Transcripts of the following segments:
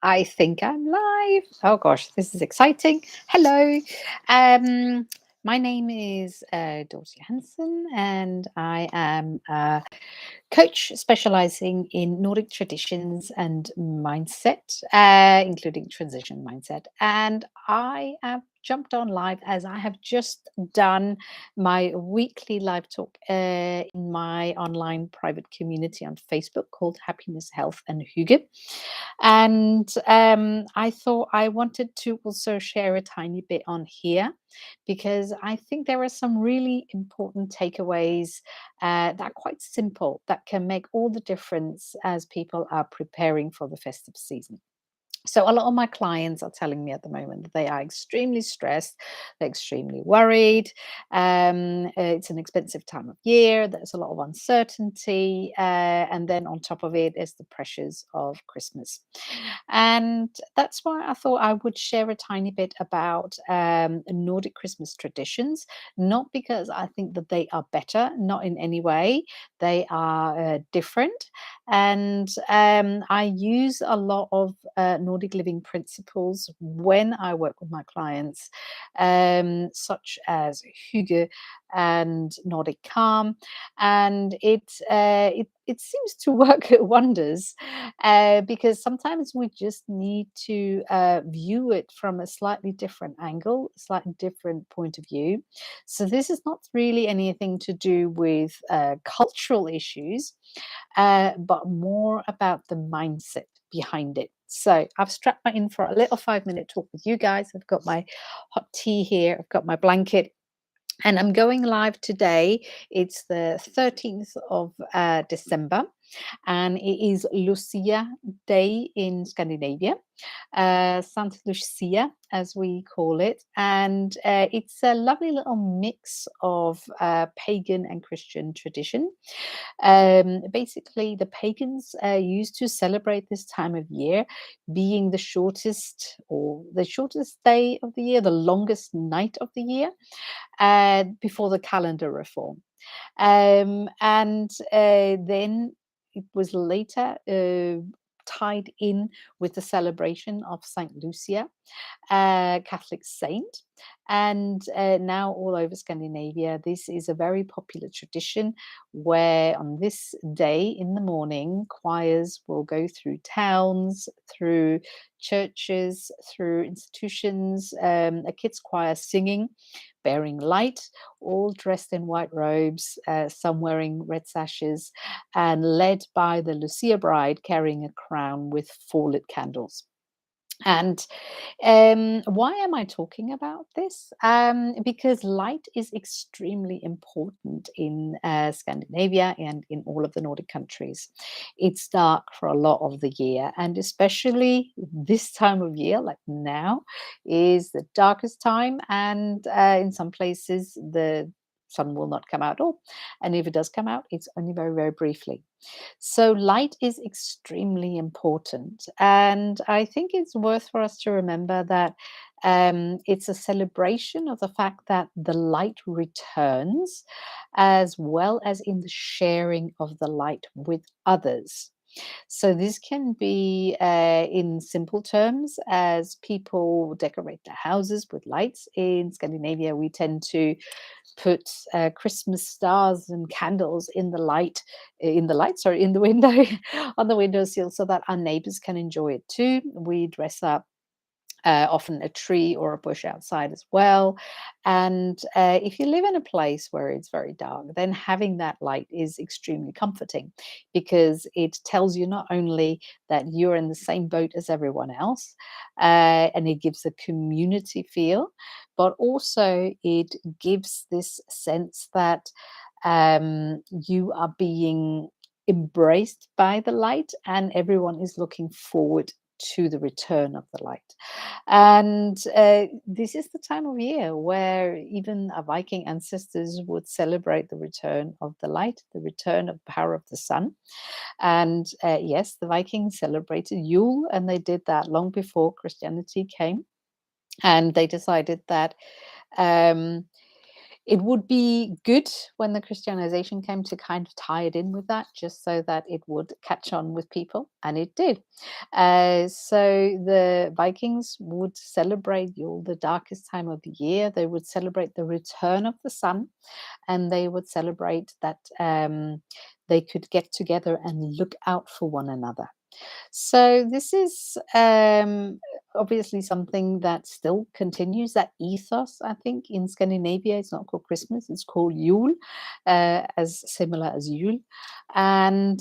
I think I'm live. Oh gosh, this is exciting. Hello. Um, my name is Dorothy Hansen, and I am a coach specializing in Nordic traditions and mindset, including transition mindset. And I have jumped on live as I have just done my weekly live talk in my online private community on Facebook called Happiness, Health, and Hygge. And I thought I wanted to also share a tiny bit on here because I think there are some really important takeaways that are quite simple that can make all the difference as people are preparing for the festive season. So a lot of my clients are telling me at the moment that they are extremely stressed, they're extremely worried. It's an expensive time of year. There's a lot of uncertainty, and then on top of it is the pressures of Christmas. And that's why I thought I would share a tiny bit about Nordic Christmas traditions. Not because I think that they are better, not in any way. They are different, and I use a lot of Nordic living principles when I work with my clients, such as Hygge and Nordic calm, and it seems to work wonders because sometimes we just need to view it from a slightly different angle, a slightly different point of view. So this is not really anything to do with cultural issues, but more about the mindset behind it. So I've strapped my in for a little 5-minute talk with you guys. I've got my hot tea here. I've got my blanket. And I'm going live today. It's the 13th of December, and it is Lucia Day in Scandinavia, Santa Lucia, as we call it. And it's a lovely little mix of pagan and Christian tradition. Basically, the pagans used to celebrate this time of year being the shortest day of the year, the longest night of the year, before the calendar reform. And then it was later tied in with the celebration of Saint Lucia, Catholic saint. And now all over Scandinavia, this is a very popular tradition where on this day in the morning, choirs will go through towns, through churches, through institutions, a kids' choir singing, bearing light, all dressed in white robes, some wearing red sashes, and led by the Lucia bride carrying a crown with 4 lit candles. And why am I talking about this? Because light is extremely important in Scandinavia and in all of the Nordic countries. It's dark for a lot of the year, and especially this time of year, like now, is the darkest time. And in some places, the sun will not come out at all. And if it does come out, it's only very, very briefly. So light is extremely important. And I think it's worth for us to remember that it's a celebration of the fact that the light returns, as well as in the sharing of the light with others. So this can be in simple terms as people decorate their houses with lights. In Scandinavia, we tend to put Christmas stars and candles in the window on the windowsill so that our neighbors can enjoy it too. We dress up often a tree or a bush outside as well. And if you live in a place where it's very dark, then having that light is extremely comforting because it tells you not only that you're in the same boat as everyone else, and it gives a community feel, but also it gives this sense that you are being embraced by the light and everyone is looking forward to the return of the light. And this is the time of year where even our Viking ancestors would celebrate the return of the light, the return of the power of the sun. And yes, the Vikings celebrated Yule, and they did that long before Christianity came. And they decided that um, It would be good when the Christianization came to kind of tie it in with that, just so that it would catch on with people, and it did. So the Vikings would celebrate Yule, the darkest time of the year. They would celebrate the return of the sun, and they would celebrate that they could get together and look out for one another. So this is obviously something that still continues that ethos. I think in Scandinavia, it's not called Christmas; it's called Yule, as similar as Yule, and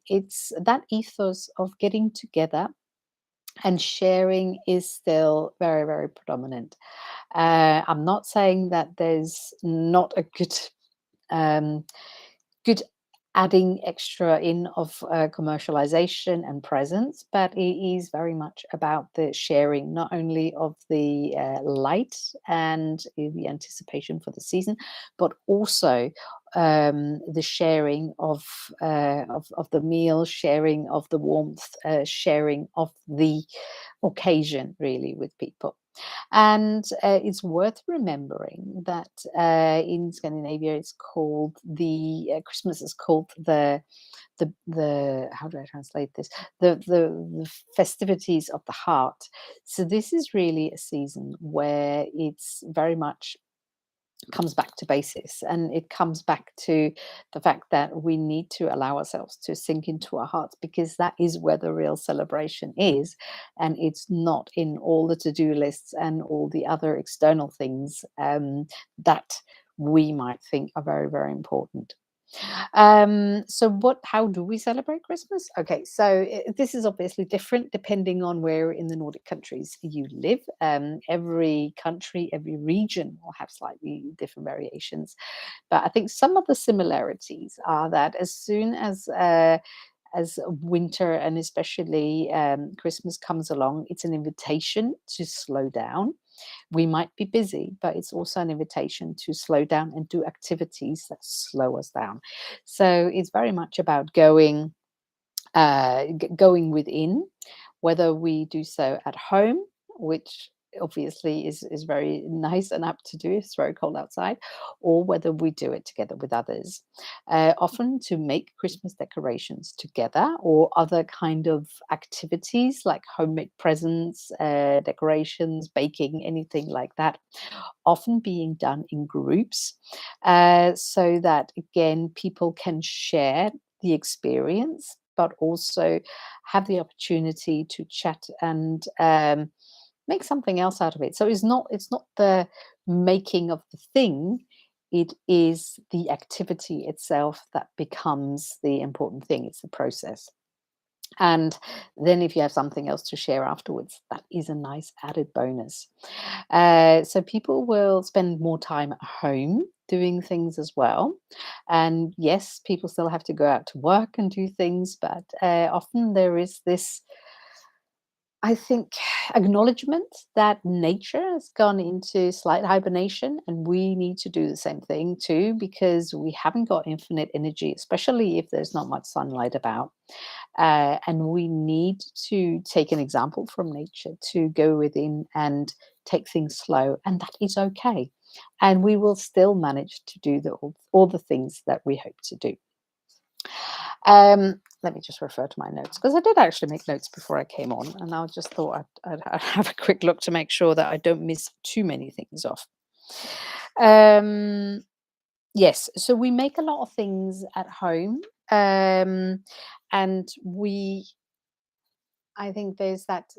it's that ethos of getting together and sharing is still very, very predominant. I'm not saying that there's not a um, good adding extra in of commercialization and presence, but it is very much about the sharing, not only of the light and the anticipation for the season, but also the sharing of the meal, sharing of the warmth, sharing of the occasion, really, with people. And it's worth remembering that in Scandinavia, it's called Christmas is called the how do I translate this? The festivities of the heart. So this is really a season where it's very much comes back to basis, and it comes back to the fact that we need to allow ourselves to sink into our hearts, because that is where the real celebration is, and it's not in all the to-do lists and all the other external things that we might think are very, very important. So how do we celebrate Christmas? Okay, so this is obviously different depending on where in the Nordic countries you live. Every country, every region will have slightly different variations. But I think some of the similarities are that as soon as winter and especially Christmas comes along, it's an invitation to slow down. We might be busy, but it's also an invitation to slow down and do activities that slow us down. So it's very much about going within, whether we do so at home, which obviously is very nice and apt to do if it's very cold outside, or whether we do it together with others. Often to make Christmas decorations together, or other kind of activities like homemade presents, decorations, baking, anything like that, often being done in groups, so that again people can share the experience, but also have the opportunity to chat and make something else out of it. So it's not the making of the thing, it is the activity itself that becomes the important thing. It's the process. And then if you have something else to share afterwards, that is a nice added bonus. So people will spend more time at home doing things as well. And yes, people still have to go out to work and do things, but often there is this, I think, acknowledgement that nature has gone into slight hibernation, and we need to do the same thing too, because we haven't got infinite energy, especially if there's not much sunlight about. And we need to take an example from nature to go within and take things slow, and that is okay. And we will still manage to do all the things that we hope to do. Let me just refer to my notes, because I did actually make notes before I came on, and I just thought I'd have a quick look to make sure that I don't miss too many things off. Um, yes, so we make a lot of things at home, and I think there's that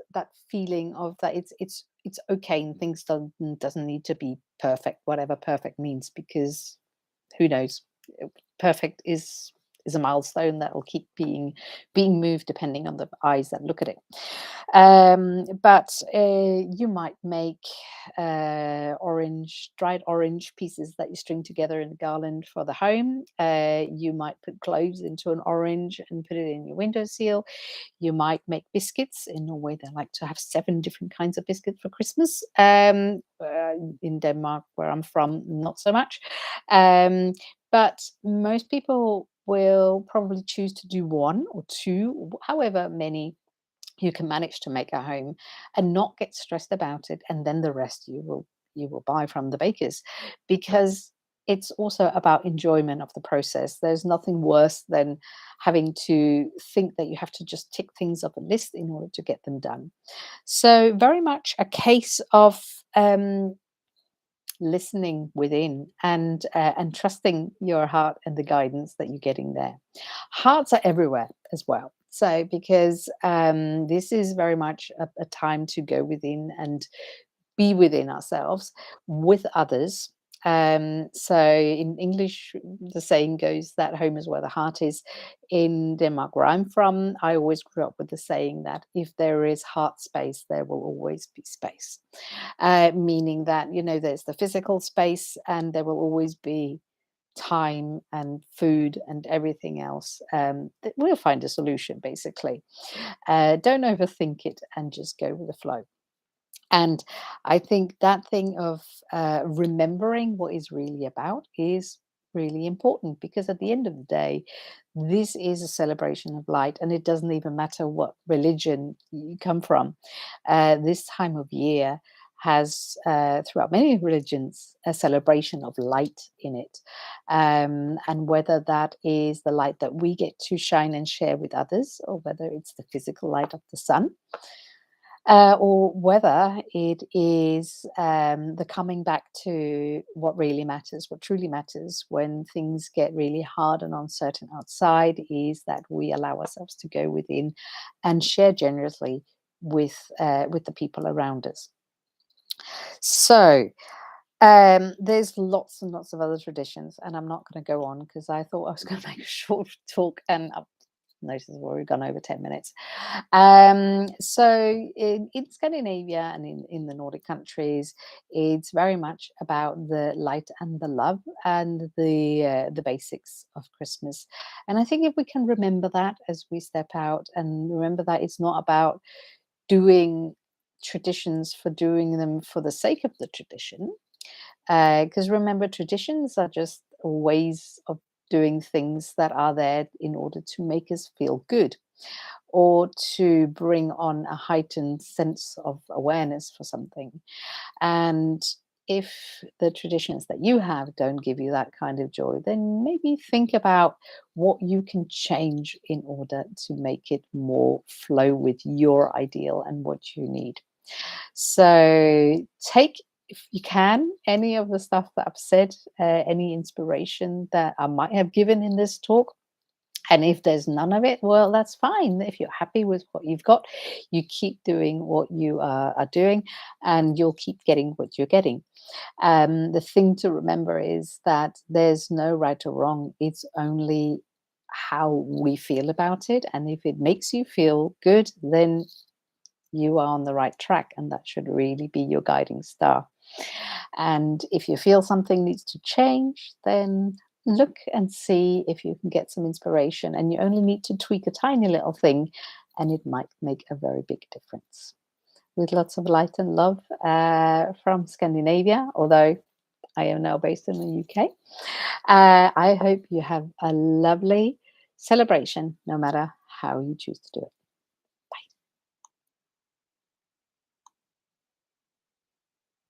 feeling of that it's okay, and things doesn't need to be perfect, whatever perfect means, because who knows? Perfect is a milestone that will keep being moved depending on the eyes that look at it. But you might make dried orange pieces that you string together in a garland for the home. You might put cloves into an orange and put it in your windowsill. You might make biscuits. In Norway, they like to have 7 different kinds of biscuits for Christmas. In Denmark, where I'm from, not so much. But most people will probably choose to do 1 or 2, however many you can manage to make at home, and not get stressed about it. And then the rest you will buy from the bakers, because it's also about enjoyment of the process. There's nothing worse than having to think that you have to just tick things off a list in order to get them done. So very much a case of listening within, and trusting your heart and the guidance that you're getting there. Hearts are everywhere as well. So because this is very much a time to go within and be within ourselves with others. So in English, the saying goes that home is where the heart is. In Denmark, where I'm from, I always grew up with the saying that if there is heart space, there will always be space. Meaning that, there's the physical space, and there will always be time and food and everything else. We'll find a solution, basically. Don't overthink it and just go with the flow. And I think that thing of remembering what is really about is really important, because at the end of the day, this is a celebration of light, and it doesn't even matter what religion you come from. This time of year has, throughout many religions, a celebration of light in it. And whether that is the light that we get to shine and share with others, or whether it's the physical light of the sun, or whether it is the coming back to what really matters, what truly matters when things get really hard and uncertain outside, is that we allow ourselves to go within and share generously with the people around us. So there's lots and lots of other traditions, and I'm not going to go on because I thought I was going to make a short talk, and notice we've already gone over 10 minutes. So in Scandinavia and in the Nordic countries, it's very much about the light and the love and the basics of Christmas. And I think if we can remember that as we step out, and remember that it's not about doing traditions for doing them for the sake of the tradition, because remember, traditions are just ways of doing things that are there in order to make us feel good, or to bring on a heightened sense of awareness for something. And if the traditions that you have don't give you that kind of joy, then maybe think about what you can change in order to make it more flow with your ideal and what you need. So take, if you can, any of the stuff that I've said, any inspiration that I might have given in this talk. And if there's none of it, well, that's fine. If you're happy with what you've got, you keep doing what you are doing, and you'll keep getting what you're getting. The thing to remember is that there's no right or wrong. It's only how we feel about it. And if it makes you feel good, then you are on the right track, and that should really be your guiding star. And if you feel something needs to change, then look and see if you can get some inspiration, and you only need to tweak a tiny little thing, and it might make a very big difference. With lots of light and love from Scandinavia, although I am now based in the UK. I hope you have a lovely celebration, no matter how you choose to do it.